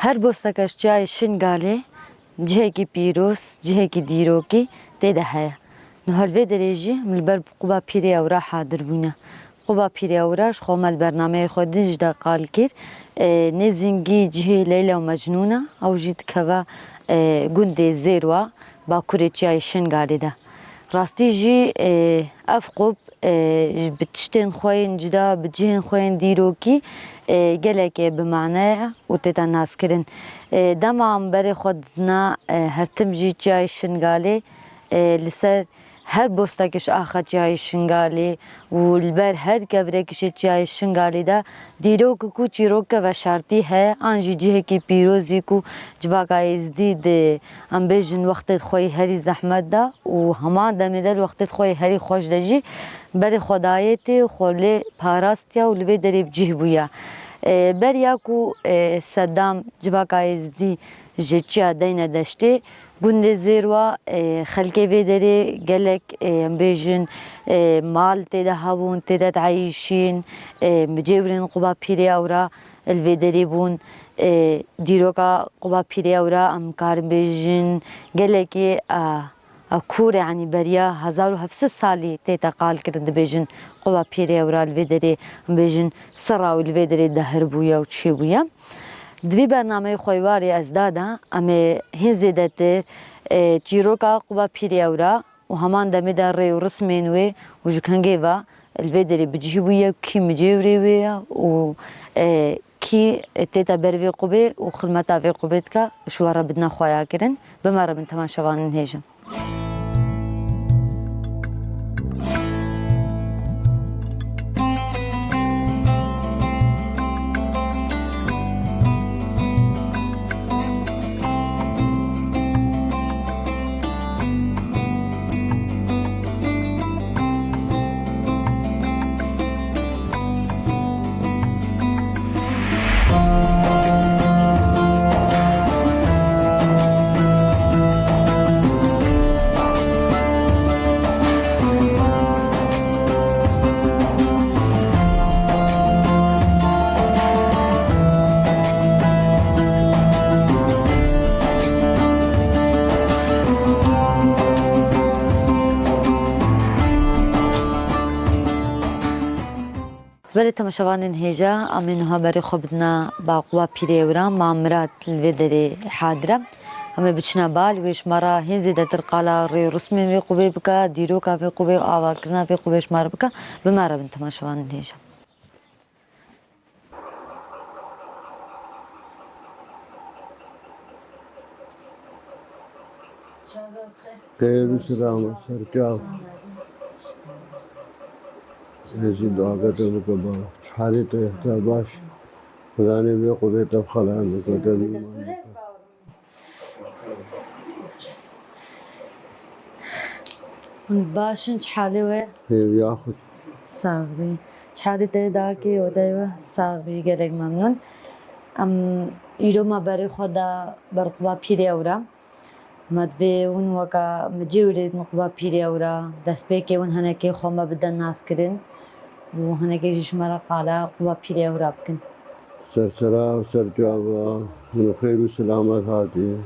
هر بۆستەکەش جای شنگالێ جهێکی پیرۆز جهێکی دیرۆکی تێدا هەیە هەلوێ دەرێژی لەبەر قوبا پیرێ ئەورا حادر بووینە قوبا پیرێ ئەوراش خۆمە بەرنامەیە خۆ دژدا قال کرد نێزینگی جهێ لەیلە و مەجنونە ئەو ژی دکەوە گوندێ زێروە باکوورێ جای شنگالێدا ڕاستی ژی ئەف قوب بتشتێن خۆیان جدا بجهێن خۆیان دیرۆکی gelekê bi manaya û têta naskirin dema min berê xwe didina hertim jî çiyayê şingalê li ser her bostekîş axa çiyayê şingalê û li ber her gevrekîşê çiyayê şingalê de dîrok ku çîroke veşartî heye an jî cihekî pîrozî ku civaka êzdî di em bêjin wextê xwe herî zehmet da û heman demê de wextê xwe herî xweş de jî berê xwedayê tê xwe lê parastiya û li vê derê cih bûye berya ku Seddam civaka êzdî ji çiya deyne deştê gundê zêrwa xelkê vê derê gelek em bêjin mal têde hebûn têde deyîşîn micêvrên quba pîrê ewra li vê derê bûn dîroka quba pîrê ewra em karin bêjin gelekê کور یعنی بریا 1700 سالی تیتا قال کرد دبیجن قوا پیری اورا الویدری بیجن سرا الویدری دهر بویا و چی بویا دوی برنامه خویواری از دادا اما هنزی دتر چیروکا قوا پیری اورا و همان دمی در ری و رسمینوی و جکنگی و الویدری بجی بویا کی مجیوری ویا و کی تیتا بروی قبه و خدمتا وی قبیت که شوارا بدنا خوایا کرن بمارا من تماشاوانن هیجم بله تماشاوانین هیجا امین ها برای خودنا با قوا پیری ورام مامرات الودری حاضره همه بچنا بال ویش مرا هنزی دتر قالا ری رسمی وی قوی بکا دیرو کا وی قوی آوال کرنا وی قویش مار بکا بمارا بین تماشاوانین هیجا خیر سلام سرکار ایسی دعا کرتے ہیں کہ حالی تو احتیاط باش خدا نے بھی قدرت اب خلان کرتے ہیں باشن حالی و یاخد ساغبی حالی تری داکی و دایو ساغبی گرگ ممنون ام ایرو ما برای خدا بر قوا پیری اورا مدوی اون وکا مجیورید قوا پیری اورا دست بیکی اون هنکی خوما بدن ناس کرن و هنکی جشمرا قالا قوا پیری اورا بکن سرسرا و سرجابا من خیر و سلامت هاتی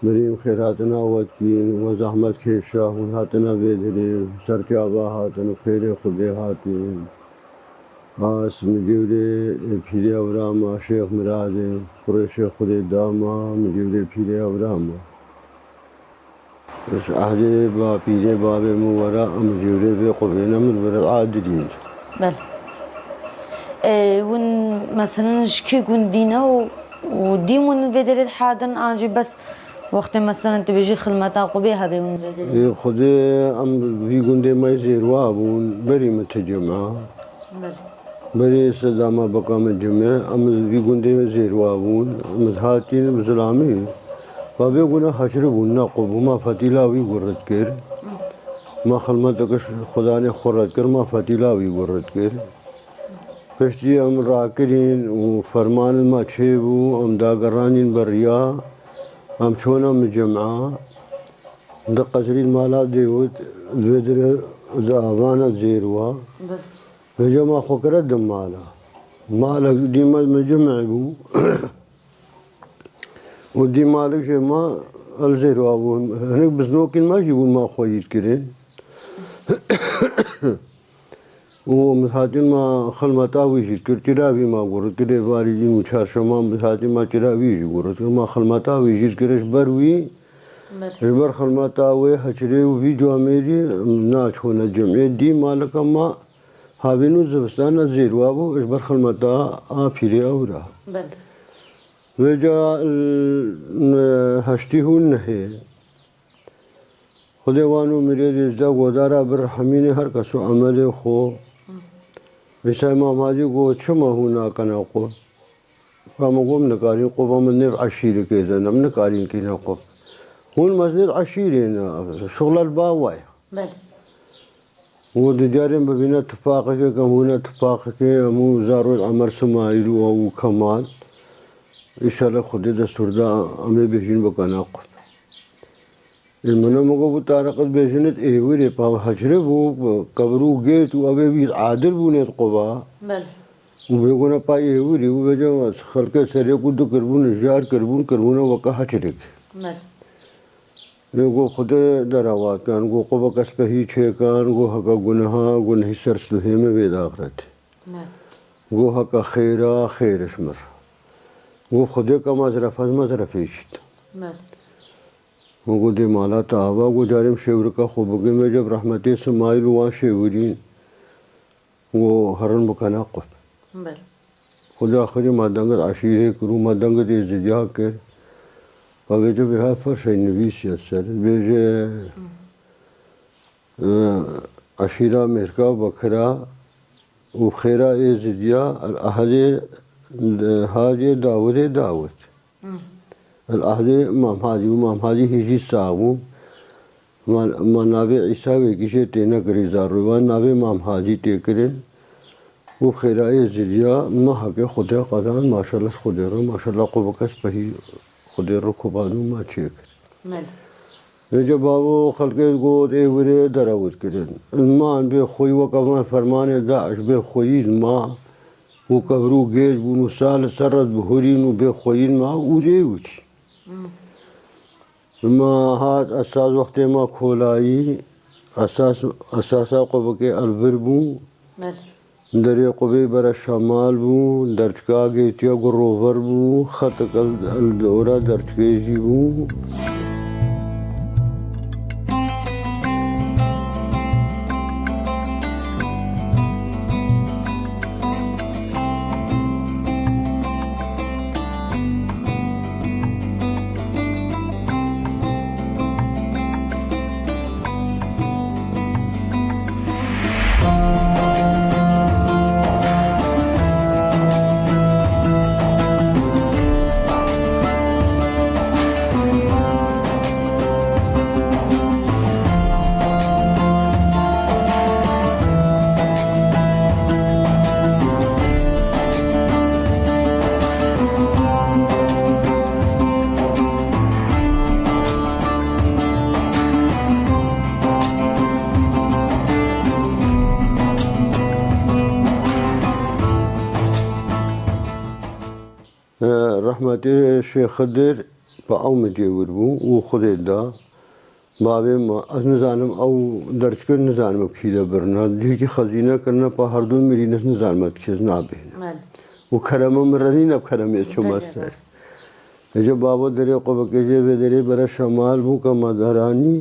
مریم خیراتنا ود کین و زحمت کشا و هاتنا بیدری سرجابا هاتن خیر خودی هاتی آس مجیوری پیری اورا ما شیخ مراد قریش خودی داما مجیوری پیری اورا ما بس أهلي بابي بابي مو وراء مجوري بقبينا من وراء عادلين. بله. ون مثلا شكي قندينا وديمون بدرت حادن أنجي بس وقت مثلا تبيجي خدمة قبيها بيمون بدرت. خدي أم في قندي ما يصير وابون بري متجمعة. بله. بري صدامة بقى متجمع أم في قندي ما يصير وابون متهاتين بسلامي. بابي قلنا حشربون نقب وما فتيلاوي ورد كير ما خلمتك خدا نے خورت کر ما فتيلاوي ورد كير پشتی ام راکرین و فرمان ما چهبو ام داگرانین بریا ام چونا مجمعا دا قصرین مالا دیود الودر زعوانا زیروا بجا ما خوكرت دم مالا ديما مجمع بو ودي مالك شيء ما الزير وابون هناك بزنوكين ما يجيبون ما خويت كرين ومساجين ما خلمتا ويجي كرتيرابي ما قرر كده بارجين وشار شمام مساجين ما ترابي يجي قرر ما خلمتا ويجي كرش بروي ربر خلمتا وي حشري وفي جواميري ناش هنا الجمعية دي مالك ما هابينو زبستان الزير وابو ربر خلمتا آفيري أورا وجا هشتيهون نهي خديوانو مريد إزدا ودارا برحمين هر كسو عمل خو بسای مامادی گو چما هونا کنا کو فما قوم نکارین کو بام نف عشیره كذا نم نکارین کی نقو هون مسجد عشیره شغل الباوي بله ودجارين ببينا اتفاقك كم هنا اتفاقك مو زارو عمر سمايل او كمال ان شاء الله خدي دستور دا امي بيجين بكناق المنا مگو بتارقت بيجنت ايوري با حجره بو قبرو جيت وابي بي عادل بونت قبا بله وبيقولنا با ايوري وبجا خلق سري قد كربون جار كربون وقا حجره بله گو خود دراوات کن گو قبا کسبهی چه کن گو حقا گناهی سرسلوهی میں بید آخرت گو حقا خیرش مر گو خودی کا مظرفی شد گو دی مالا تاوا گو جارم شیور کا خوبگی میں جب رحمتی سمائل وان شیورین گو حرن بکنا قب خدا آخری مادنگت عشیره کرو مادنگت ازدیا کر فبيجي بها فرشة النبي سياسر بيجي عشيرة مركا بكرا وخيرا إزديا الأهلي هاجي داوت الأهلي مام هاجي هيجي ساوو ما نابي عيسى ويكيشي تينا كريزار روان نابي مام هاجي تيكرين وخيرا إزديا ما حقي خدا قدان ما شاء الله خدا ما شاء الله قبكس بهي خدي ركوبانو ما تشيك يجب بابو خلق الجود ايوري دراوت كده المان بخوي وكمان فرمان داعش بخوي الماء وكبرو جيج ونسال سرد بهورين وبخوي الماء وريوش ما هاد اساس وقت ما خولاي اساسا قبكي البربو دري قبي برا الشمال بو درجكا جيتيا غروفر بو خطك الدورة درجكي بو رحمتي الشيخ خضر بأوم جيور بو وخضر دا بابي ما نزانم او درج كر نزانم بكيدا برنا دي خزينة كرنا با هردون مرينس نزانم بكيز نابين وكرم مرنين بكرم يسو مسا جب بابا دري قبكي جيب دري برا شمال بو كما داراني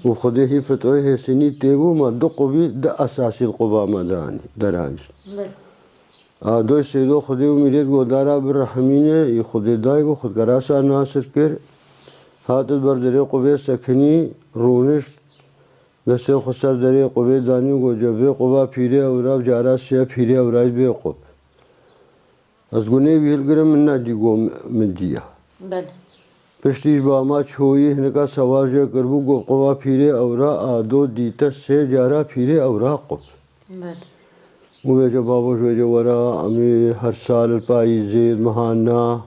وخضر هي فتوه حسيني تيبو ما دو قبي دا اساسي القبا مداني دراني دوی سیدو خودی امیدید گودارا برحمینه ی خودی دای و خودگراسا ناصر کر حاتد بر دری قبه سکنی رونش دسته خسر دری قبه دانی گو جبه قبا پیره اوراب جاراس شیا پیره اورایز بی قب از گونه بیل گرم من ندی گو مدیا پشتیش با ما چویی هنکا سوار جا کربو گو قبا پیره اورا آدو دیتا سه جارا پیره اورا قب وجا بابا وجا ورا أمي هر سال الباي زيد مهانا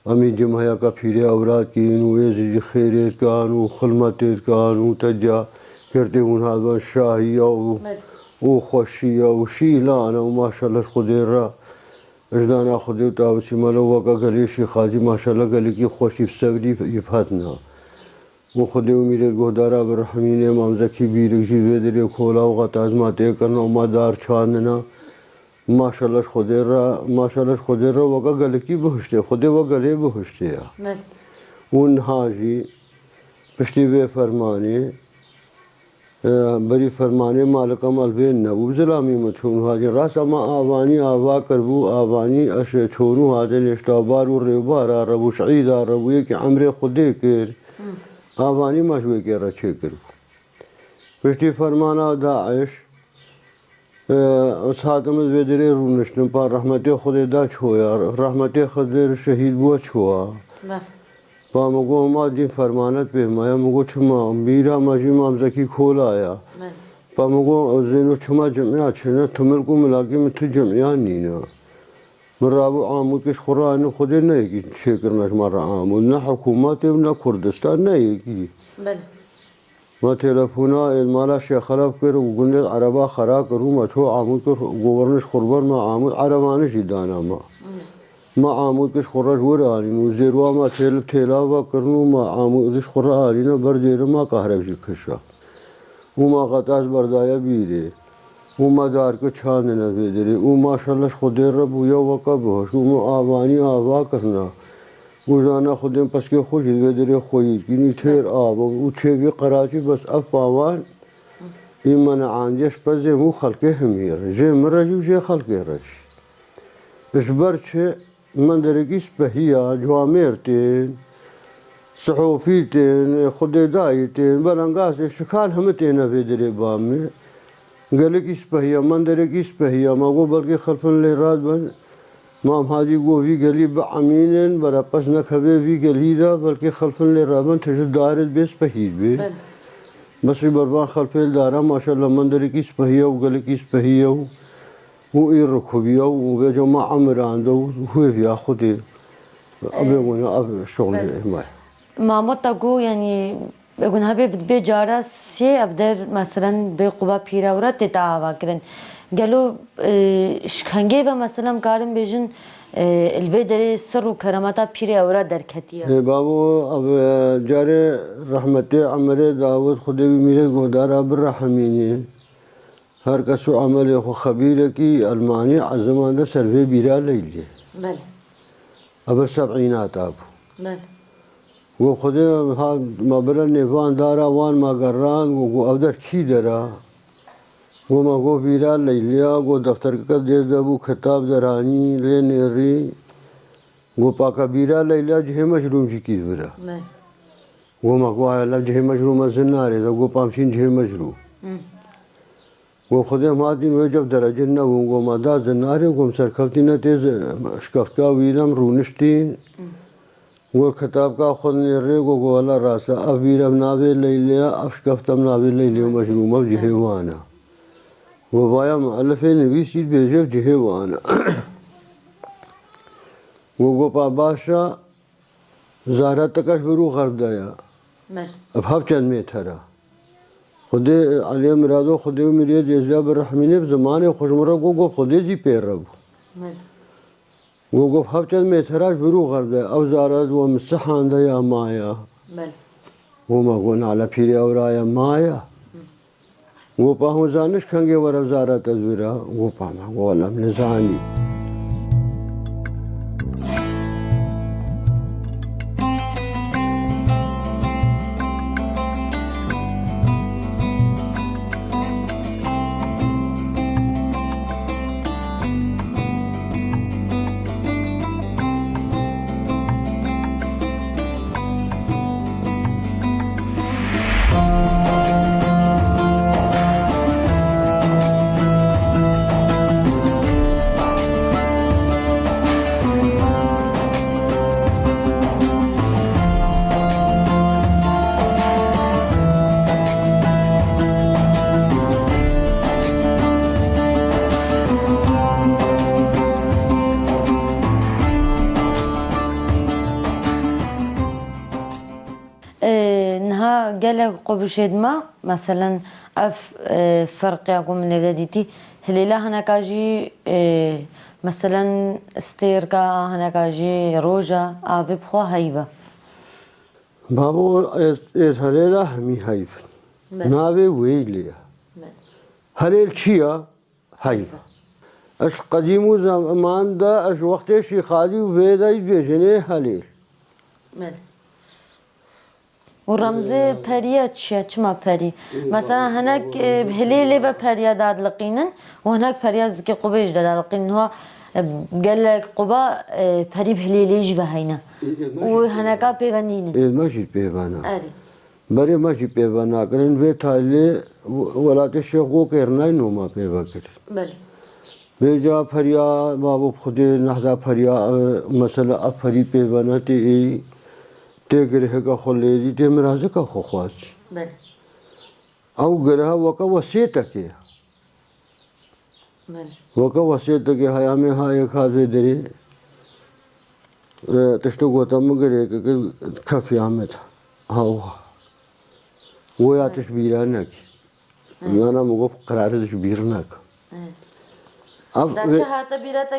أمي جمعية كفيرة أوراد كين ويزي خيرات كان وخلمتات كان وتجا كرتون هذا الشاهية وخوشية وشيلانا وما شاء الله خديرة اجدانا خودی و تابسی مالو وقا گلیشی خازی ماشاءالله گلی کی خوشی صبری یفتنا و خودی و میره گودارا برحمین امام زکی بیرگی ودری کولا و غتاز ماته کرنا و مادار چاندنا ماشاءالله خودی را وقا گلی کی بهشته خودی و گلی بهشته یا بله اون حاجی پشتی به فرمانی بری فرمانه مالکم البین نبود زلامی مچون حاجی راست اما آوانی آوا کربو آوانی اش چونو حاجی نشتابار و ریبار ربو شعید ربو یک عمر خودی کر آوانی مشوی که را چه کرد پشتی فرمانا داعش ساتم ودری رونشتن پا رحمت خدا دا چویا رحمت خدا شهید بو چوا بله پا مگو ما دین فرمانت به مایا مگو چما میرا ماجی مام زکی کھول آیا بله پا مگو زینو چما جمعیات چنه تمل کو ملاقی میں تو جمعیان نینا مرابو عامو کش قرآن خود نه کی شکرناش مرا عامو نه حکومت نه کردستان نه کی بله ما تلفونا المالا شیخ خراب کر و گنده عربا خرا کرو ما چو عامو کر گورنش قربان ما عامو عربانش دانا ما عامو کش قراش ورانی و زیروا ما تلاوا کرنو ما عامو کش قرآنی نه بردیر ما کهرب جی کشا و ما قطعش بردایا بیده و ما دار کو چھان نہ بیدری و ماشاءاللہ خود رب یا وقا بهش و آوانی آوا کرنا و جانا خودم پس که خوش بیدری خوی کنی تیر آب و چه بی قراچی بس اف پاوان این من عانجش پس مو خلقه همیر جه مرجو جه خلقه رج اشبر چه من درگیس بهیا جوامرتين صحوفيتين خود دايتين بلنقاس شكال همتين في دري بامي قال لك اسبهيا من درك اسبهيا ما قو بلقي خلف اللي راد بن ما هذه قو في قلي بعمين برا بس نكبي في قليلا بلقي خلف اللي راد بن تجد دارد بس بهيد بي بس بربان خلف الدارا ما شاء الله من درك اسبهيا وقال لك اسبهيا هو يركبيا وبيجو ما عمر عنده وهو بياخذ ابي وانا ابي شغل ما ماموتا گو یعنی بگون هبه به جارا سی افدر مثلا به قبا پیراورا تتعاوا کرن گلو شکنگه و مثلا کارم بیجن البدر سر و کرامتا پیراورا درکتیه بابو اب جاره رحمت عمر داود خود میره گودارا برحمینی هر کسو عمل خو خبیره کی المانی عزمان ده سروی بیرا لیلی بله اب السبعينات ابو بله و خود ها ما برا نفان دارا وان ما قران و افدر کی درا و ما گو بیرا لیلیا و دفتر کا دیر دبو خطاب درانی لین ری و پاکا بیرا لیلیا جه مشروم جی کی برا بله و ما گو الله جه مشروم زناره و پامشین جه مشروم و خود ما دین و جب درجه نه و ما دا زناره و سرکفتی نه تیز شکفت کا ویرم رونشتین و کتاب کا خود نیره و والا راسا ابیرم ناوی لیلیا افشکفتم ناوی لیلیا مشروم اب جهوانا و بایا مؤلف نویسید بیجب جهوانا و گوپا باشا زهرا تکش برو غرب دایا بله اب هف چند میترا خود علی مرادو خود میری جزا برحمینه زمان خوشمرا گو خود جی پیر رب بله گو هف چند میتراش برو غرب دایا او زارد و مسحان دایا مایا بله وما قلنا على بيري أورايا مايا وبا هو زانش كان ورا زارة تزورا وبا ما قولا من زاني نها قالك قبشيد ما مثلا اف فرق يقوم من الذي هليلا هنا كاجي مثلا استيركا هناك جي روجا أبي بخوا هيبة بابو هليلة همي هيف نابي ويليا هليل شيا هيفا اش قديمو زمان دا اش وقت شي خادي وفيدا يجيني هليل ورمزي بريا تشيا تشما بري مثلا هناك بهليلي ببريا داد لقينن وهناك بريا زكي قبيش داد لقينن هو قال لك قبا بري بهليلي جبا هينا وهناك بيبانين ماشي بيبانا أري بري ماشي بيبانا كرن في تالي ولا تشيخو كيرنا نوما بيباكر بلي بيجا فريا بابو خدي نحدا فريا مثلا افري بيبانا تي تيجري هكا خليدي تي مرازكا خواس بلي او غرها وكا وسيتك بلي وكا وسيتك هيامي هاي خازي دري تشتو غوتام غري كفي عمد هاو ويا تشبيرانك انا مغف قرار تشبيرناك داتشا هاتا بيراتا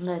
بلي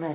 بلي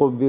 قبه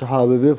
صحابه به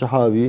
صحابي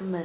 بلي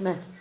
بلي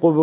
قب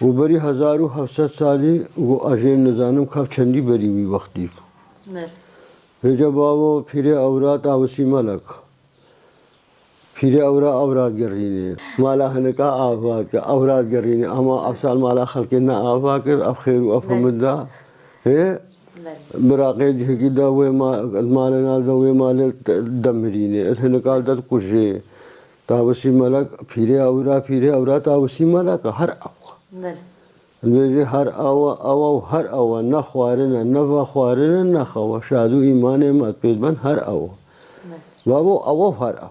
وبري 1700 سالي وأجين نزانم خاف چندی بری وی وقتی هجا بابو پھیرے اورات آوسی ملک پھیرے اورات گرینه مالا هنکا آفات اورات گرینه اما افسال مالا خلقنا آفاك افخير وافهمدا هي براقي جهكي دا وي مالنا دا وي مال دمرينه هنکا دا کجه تاوسی ملک پھیرے اورات تاوسی ملک هر بلي هر او هر او نخوارنا نفا خوارنا نخوا شادو ایمان مات پیدبن هر او بابو او هر او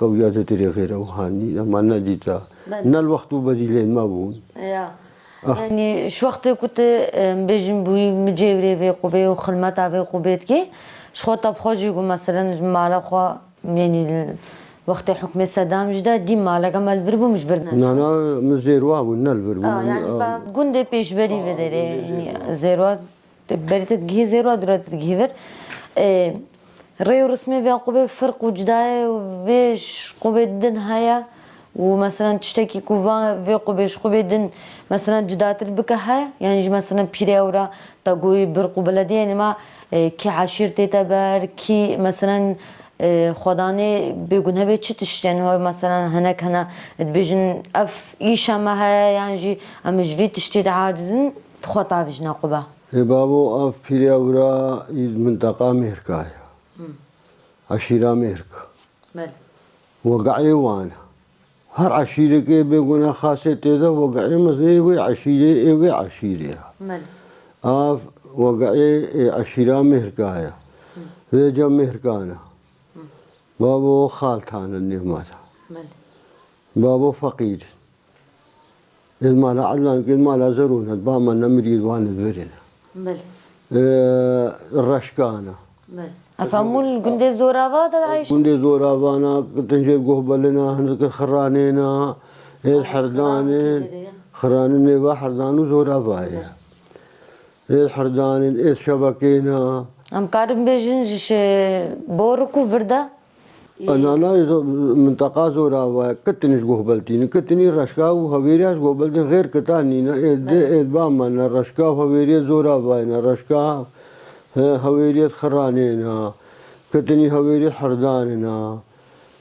قوية تري غير وهاني لما نجيتا نال وقت بديلين ما بون يعني شو وقت كنت بيجن بوي مجيوري في قبي وخدمات في قبيت كي شو طب خرجوا مثلا مالا خوا يعني وقت حكم صدام جدا دي مالا كما الفربو مش فرنا انا مزيروا ونال فربو يعني بعد بيش بري بدري يعني زيروا بريت تجي زيروا درات تجيفر ريو رسمي في قبة فرق وجداي وفيش قبة دن هيا ومثلا تشتكي كوفا في قبة قبة دن مثلا جدات البكا هيا يعني مثلا بيريورا تقوي برق بلدي يعني ما كي عشيرتي تبر كي مثلا خدانه بگون هبه چی تشتین های مثلا هنک هنا تبیجن اف ایش ما هیا یعنی جی امجوی تشتید عاجزن تخطا وجنا قبا بابو اف پیریا ورا از منطقه مهرکای عشیره مهرکا بله وقعي وانا هر عشيرة كي بيقولنا خاصة تيدا وقعي مزني وي عشيرة وي عشيرة بله آف وقعي عشيرة مهركايا ويجا مهركانا بابو خالتانا النهماتا بله بابو فقير إذ ما لا عدلان إذ ما لا زرونا باما نمريد وانا ذورنا بله الرشكانا بله افهمول گنده زوراوا دا عايش كندي زورا بانا تنجي قهبلنا هنزك خرانينا إذ حردانين خرانين با حردانو زورا بايا إذ حردانين إذ شبكينا ام كارم بيجن جش بوركو فردا أنا لا منطقة زورا بايا كتنش قهبلتين كتني رشكا وهويرياش قهبلتين غير كتانينا إذ بامنا رشكا وهويريا زورا باينا رشكا هويرية خرانينا كتني هويرية حرداننا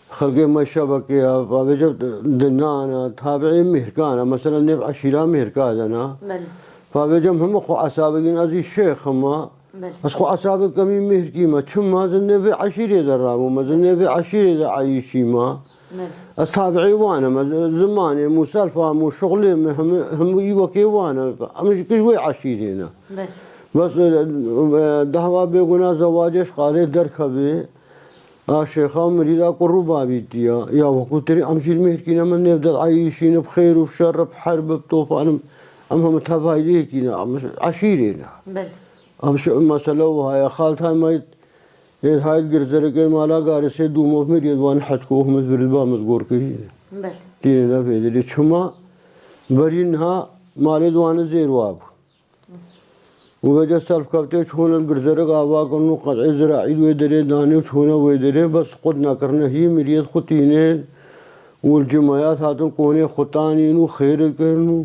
خلقي ما شبكة فبجب دنانا تابعين مهركانا مثلا نبع عشيرة مهركانا بله فبجم هم خو عسابقين أزي الشيخ ما بله بس خو عسابق كمين مهركي ما شما زن نبع عشيرة درامو ما زن نبع عشيرة عايشي ما بله أصحابي وانا ما زماني مو سالفة مو شغلي هم يوكي وانا مش كشوي عشيرينا بله بس دهوا بيقولنا زواجش قالي دركبي شيخا مريدا قربا بيتيا يا وقت تري امشي المهركينا من نبدا عايشين بخير وبشر بحرب بطوفان هم متفايدين عشيرينا بله امش مثلا وهاي خالتها ما هاي الجرزرك مالا غارسه دومو مريد وان حجكو هم بربا مذكور كرين بله دينا في شما برينها مالد وان زيرواب ووجه سلف كابتن شون الجرزرق آوا كنو قطع زراعي ويدري داني وشونه ويدري بس قدنا كرنا هي مريض خطينين والجمعيات هاتون كوني خطانين وخير كنو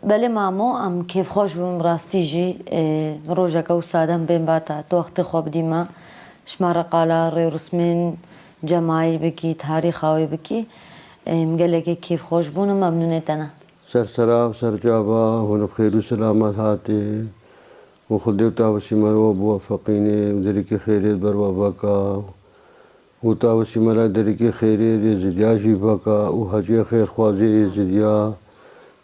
بله مامو ام کیف خوش بم راستی جی روزا کو سادم بین باتا تو وقت خواب دیما شماره قالا ری رسمین جماعی بکی تاریخ آوی بکی مگله کیف خوش بونم ممنونه تنا سرسرا سرجابا هون بخير وسلامات هاتي وخديو تاوسي مرو موفقيني ودريكي خيري بروا باكا وتاوسي مرا دريكي خيري زديا جيباكا وهجي خير خوازي زديا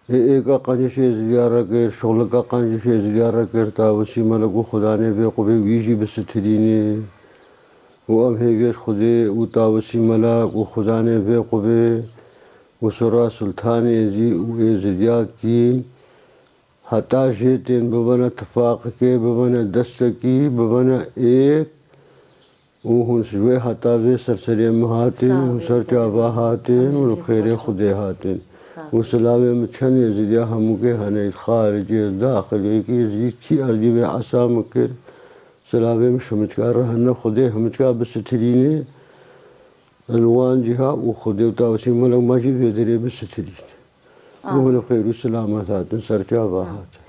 ایکا قنجش زیاره کر شغل کا قنجش زیاره کر تاوسي مرا خدا نے بے قبی ویجی بسترینی و ام هیگش خودی و تاوسي مرا خدا نے بے قبی وسرا سلطان زي وزياد کی حتی جيتين ببنا اتفاق کے ببنا دست کی ببنا ایک وهون شوي حتى في سرسري مهاتين وسرجا باهاتين والخير خدي هاتين وسلامي متشن يزيد همك هني خارجي داخلي كي زي كي ارجي عسامك سلامي مش متكار هن خدي همتكا بس تريني الوان جهه وخدي وتاوسي ملو ماجي في دري بس تريني وهون خير وسلامات هاتين سرجا باهاتين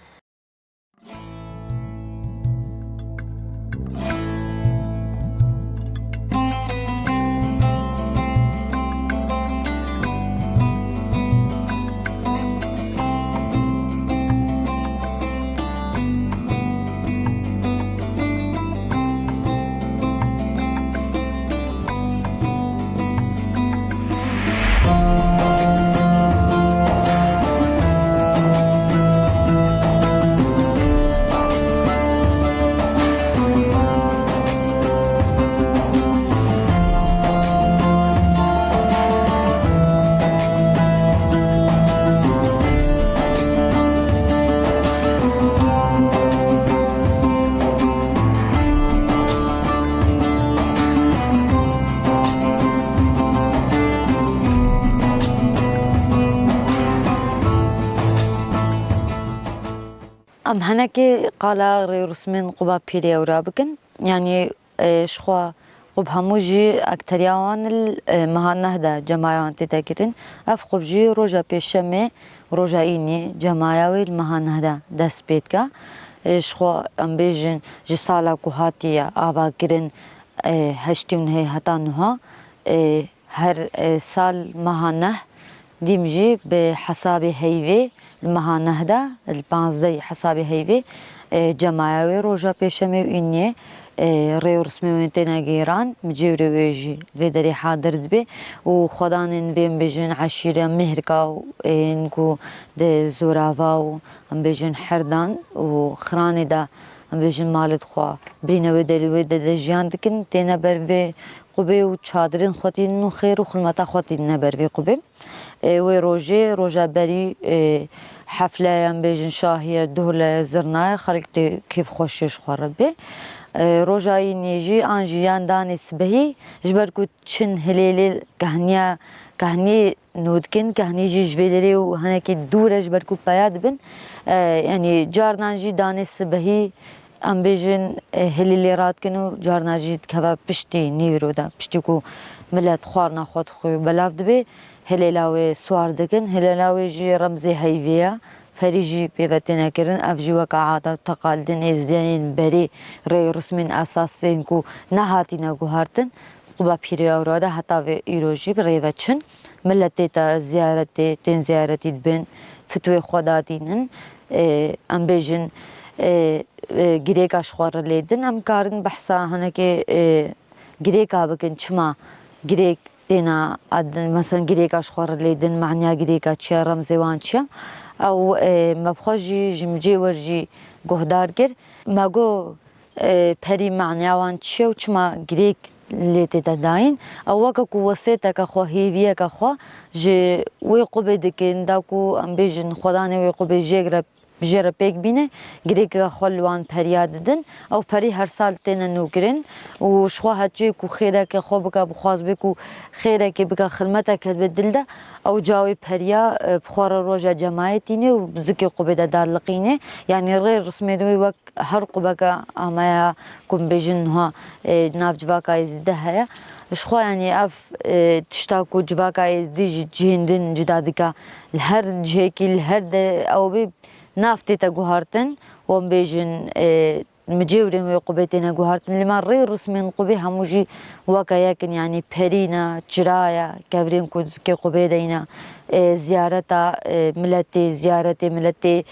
ام هنكي قالا غير رسمين قبا بيري ورابكن يعني شخوا قب هموجي اكترياوان المهانه دا جماعان تتاكرين اف قب جي روجا بيشمي روجا ايني جماعاوي المهانه دا دست بيتكا شخوا ام بيجن جي سالا كوهاتيا آبا كرين هشتي من هي هتا نها هر سال مهانه ديمجي بحساب هيفي المهانه دا البانزدي حساب هيفي جماعاوي روجا بيشمي وإني ريو رسمي وينتنا جيران مجيوري ويجي فيدري حاضر دبي وخدان بين بيجن عشيرة مهركا انكو دي زورافا ام بيجن حردان وخراني دا ام بيجن مالد خوا بينا ويدري ويدري جيان دكن تينا بربي قبي وشادرين خوتين نو خير وخلمتا خوتين نبربي قبي وي روجا بري حفلة ام بيجن شاهية دولة زرناي خلقتي كيف خوشش خورد بي روجای نیجی آنجیان دانی سبهی جبر کو چن هلیل کهنی نودکن کهنی جی جویدری و هنکی دوره جبر کو پیاد بن یعنی جارنانجی دانی سبهی ام بیجن هلیل رات کنو جارنانجی کوا پشتی نیورو دا پشتی کو ملت خوار نخواد خوی بلاف دبی هلیلاوی سوار دکن هلیلاوی جی رمزی هیویا فريجي بيفتنا كرن أفجي وقعات تقالدن إزدانين بري ري رسمين أساسين كو نهاتينا جوهرتن قبا بيري أورادا حتى في إيروجي بريفتشن ملتي تا زيارتي تين زيارتي دبن فتوي خداتينن أم بيجن جريك أشخار ليدن أم كارن بحثا هناكي جريك أبكن شما جريك تينا مثلا جريك أشخار ليدن معنيها جريك أشياء رمزي وانشا او مبخوجي جمجي ورجي گهدار گر ماگو پری معنیوان چیو چما گریک لیت داین او وکا کو وسیتا کا خو هیویه کا خو ج وی قبه دکن دا کو ام بیجن خدانه وی قبه جره پیک بینه گریک خلوان پریاد دن او پری هر سال تن نوگرن و شخوا هچی کو خیره که خو بکا بخواز بکو خیره که بکا خدمتا که بدلده او جاوی پریا بخور روجا جماعتینه و بزکی قبه دالقینه یعنی غیر رسمی دوی وک هر قبه که آمایا کم بیجن ها ناف جواکا ازده هیا شخوا يعني اف تشتاكو جواكا ازدي جهندن جدادكا الهر جهيكي الهر او بي نافتي تا جوهارتن وم بيجن مجيورين ويقبتنا جوهارتن لما ري رسمين قبي هموجي وكا يكن يعني برينا جرايا كابرين كوز كي قبيدينا زيارتا ملتي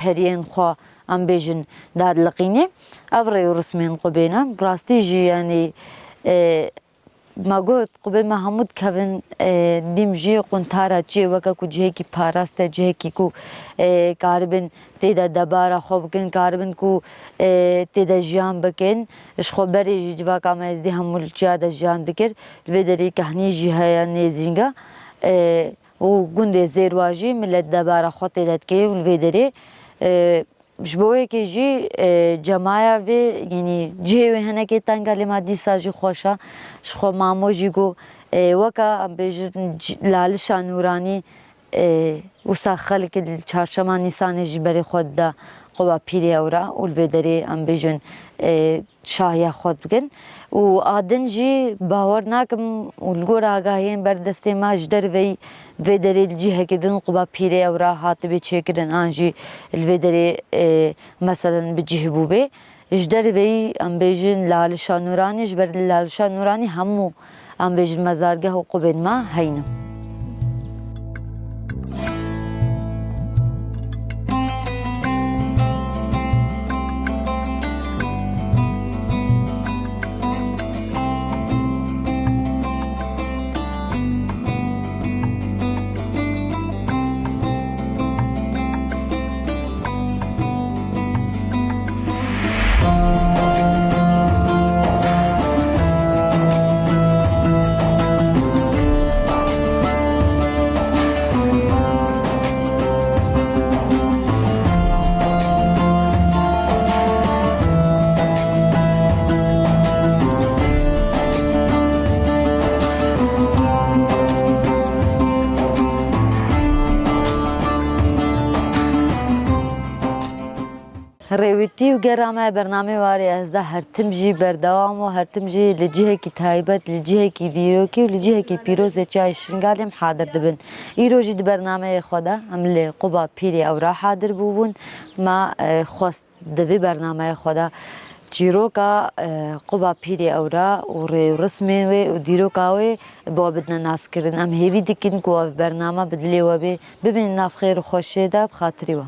برين خوا ام بيجن داد لقيني افري رسمين قبينا براستيجي يعني ما قلت قبل ما همود كابن ديمجي قنتارا جي وكا كو جيكي باراستا جيكي كو كاربن تيدا دبارا خوبكن كاربن كو تيدا جيان بكن اش خبري جواكا ما ازدي همول جادا جيان دكر الفيدري كهني جي هيا نيزينغا و گنده زيرواجي ملت دبارا خو تيدا تكي والفيدري بشبوه که جی جماعه و یعنی جی و هنه که تنگلی مادی ساجی خوشا شخو مامو جی گو وکا بیج لالشا نورانی وسا خلق چهارشنبه نیسان جی بری خود دا قبا پیری اورا اولویدری ام بیجن شاهیا خود بگن و آدن جی باور ناکم اولگور آگاهین بردسته ما جدر وی ویدری الجهه کدن قبا پیری اورا هاتبه چه کدن آنجی الویدری مثلا بجه بوبه جدر وی ام بیجن لالشا نورانی جبر لالشا نورانی همو ام بیجن مزارگه و قبن ما هینم رویتی و گرامه برنامه واری از ده هر تم جی بردوام و هر تم جی لجهه کی تایبت لجهه کی دیروکی و لجهه کی پیروز چای شنگالیم حاضر دبن ایرو جی برنامه خدا عمل قبا پیری او را حاضر بودن ما خواست دبی برنامه خدا چیروکا قبا پیری او را و رسمی و دیروکاوی با بدنا ناس کردن ام هیوی دکین کو برنامه بدلی و ببین ناف خیر و خوشی ده بخاطری و